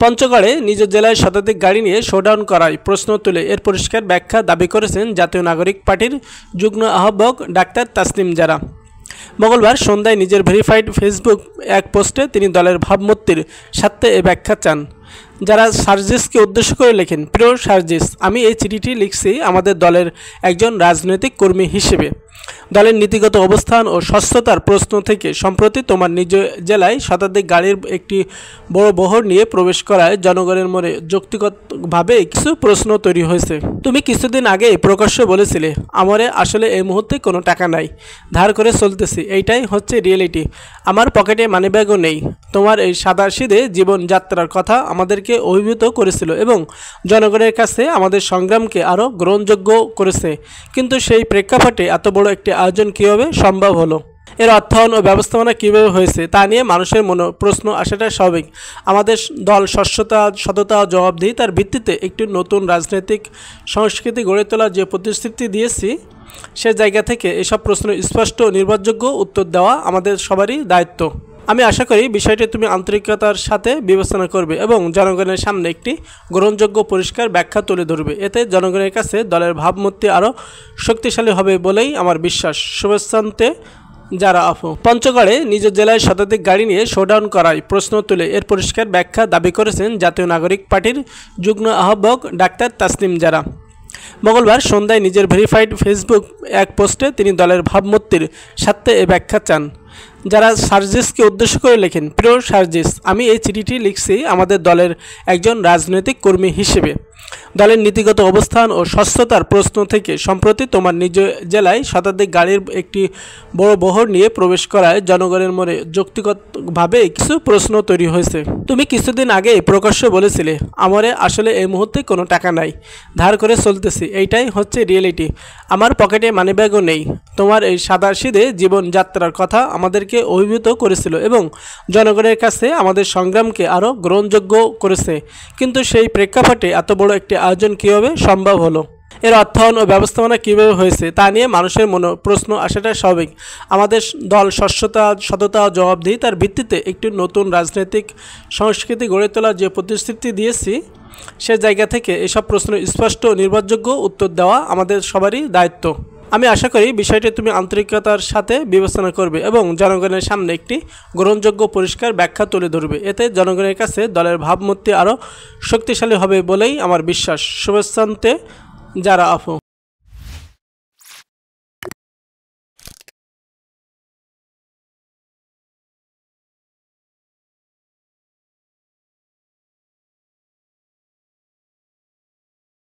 পঞ্চগড়ে নিজ জেলায় শতাধিক গাড়ি নিয়ে শোডাউন করায় প্রশ্ন তুলে এর পরিষ্কার ব্যাখ্যা দাবি করেছেন জাতীয় নাগরিক পার্টির যুগ্ম আহ্বায়ক ডাক্তার তাসনিম জারা। মঙ্গলবার সন্ধ্যায় নিজের ভেরিফাইড ফেসবুক এক পোস্টে তিনি দলের ভাবমূর্তির স্বার্থে এ ব্যাখ্যা চান। যারা সার্জিসকে উদ্দেশ্য করে লেখেন, প্রিয় সার্জিস, আমি এই চিঠিটি লিখছি আমাদের দলের একজন রাজনৈতিক কর্মী হিসেবে। দলের নীতিগত অবস্থান ও স্বচ্ছতার প্রশ্ন থেকে সম্প্রতি তোমার নিজ জেলায় শতাধিক গাড়ির একটি বড় বহর নিয়ে প্রবেশ করায় জনগণের মনে যৌক্তিকভাবে কিছু প্রশ্ন তৈরি হয়েছে। তুমি কিছুদিন আগে প্রকাশ্যে বলেছিলে, আমারে আসলে এই মুহূর্তে কোনো টাকা নাই, ধার করে চলতেছি, এইটাই হচ্ছে রিয়েলিটি। আমার পকেটে মানিব্যাগও নেই। তোমার এই সাদাসিধে জীবনযাত্রার কথা আমাদেরকে অভিভূত করেছিল এবং জনগণের কাছে আমাদের সংগ্রামকে আরও গ্রহণযোগ্য করেছে, কিন্তু সেই প্রেক্ষাপটে এত বড় একটি আয়োজন কীভাবে সম্ভব হলো? এর অর্থায়ন ও ব্যবস্থাপনা কীভাবে হয়েছে তা নিয়ে মানুষের মনে প্রশ্ন আসাটা স্বাভাবিক। আমাদের দল সততা ও জবাবদিহিতার ভিত্তিতে একটি নতুন রাজনৈতিক সংস্কৃতি গড়ে তোলার যে প্রতিশ্রুতি দিয়েছি, সে জায়গা থেকে এসব প্রশ্নের স্পষ্ট ও নির্ভরযোগ্য উত্তর দেওয়া আমাদের সবারই দায়িত্ব। আমি আশা করি বিষয়টি তুমি আন্তরিকতার সাথে বিবেচনা করবে এবং জনগণের সামনে একটি গ্রহণযোগ্য পরিষ্কার ব্যাখ্যা তুলে ধরবে। এতে জনগণের কাছে দলের ভাবমূর্তি আরও শক্তিশালী হবে বলেই আমার বিশ্বাস। শুভেচ্ছান্তে যারা আফু। পঞ্চগড়ে নিজ জেলায় শতাধিক গাড়ি নিয়ে শোডাউন করায় প্রশ্ন তুলে এর পরিষ্কার ব্যাখ্যা দাবি করেছেন জাতীয় নাগরিক পার্টির যুগ্ম আহ্বায়ক ডাক্তার তাসনিম জারা। মঙ্গলবার সন্ধ্যায় নিজের ভেরিফাইড ফেসবুক এক পোস্টে তিনি দলের ভাবমূর্তির স্বার্থে এ ব্যাখ্যা চান। যারা সার্জিসকে উদ্দেশ্য করে লেখেন, প্রিয় সার্জিস, আমি এই চিঠিটি লিখছি আমাদের দলের একজন রাজনৈতিক কর্মী হিসেবে। দলের নীতিগত অবস্থান ও স্বচ্ছতার প্রশ্ন থেকে সম্প্রতি তোমার নিজ জেলায় শতাধিক গাড়ির একটি বড় বহর নিয়ে প্রবেশ করায় জনগণের মনে যৌক্তিকভাবে কিছু প্রশ্ন তৈরি হয়েছে। তুমি কিছুদিন আগে প্রকাশ্যে বলেছিলে, আমারে আসলে এই মুহূর্তে কোনো টাকা নাই, ধার করে চলতেছি, এইটাই হচ্ছে রিয়েলিটি। আমার পকেটে মানিব্যাগও নেই। তোমার এই সাদাসিধে জীবনযাত্রার কথা আমাদেরকে অভিভূত করেছিল এবং জনগণের কাছে আমাদের সংগ্রামকে আরও গ্রহণযোগ্য করেছে, কিন্তু সেই প্রেক্ষাপটে এত বড় একটি আয়োজন কীভাবে সম্ভব হলো? এর অর্থায়ন ও ব্যবস্থাপনা কীভাবে হয়েছে তা নিয়ে মানুষের মনে প্রশ্ন আসাটা স্বাভাবিক। আমাদের দল সততা ও জবাবদিহিতার ভিত্তিতে একটি নতুন রাজনৈতিক সংস্কৃতি গড়ে তোলার যে প্রতিশ্রুতি দিয়েছি, সে জায়গা থেকে এসব প্রশ্নের স্পষ্ট ও নির্ভরযোগ্য উত্তর দেওয়া আমাদের সবারই দায়িত্ব। আমি আশা করি বিষয়টি তুমি আন্তরিকতার সাথে বিবেচনা করবে এবং জনগণের সামনে একটি গ্রহণযোগ্য পরিষ্কার ব্যাখ্যা তুলে ধরবে। এতে জনগণের কাছে দলের ভাবমূর্তি আরও শক্তিশালী হবে বলেই আমার বিশ্বাস। শুভেচ্ছান্তে যারা আফু।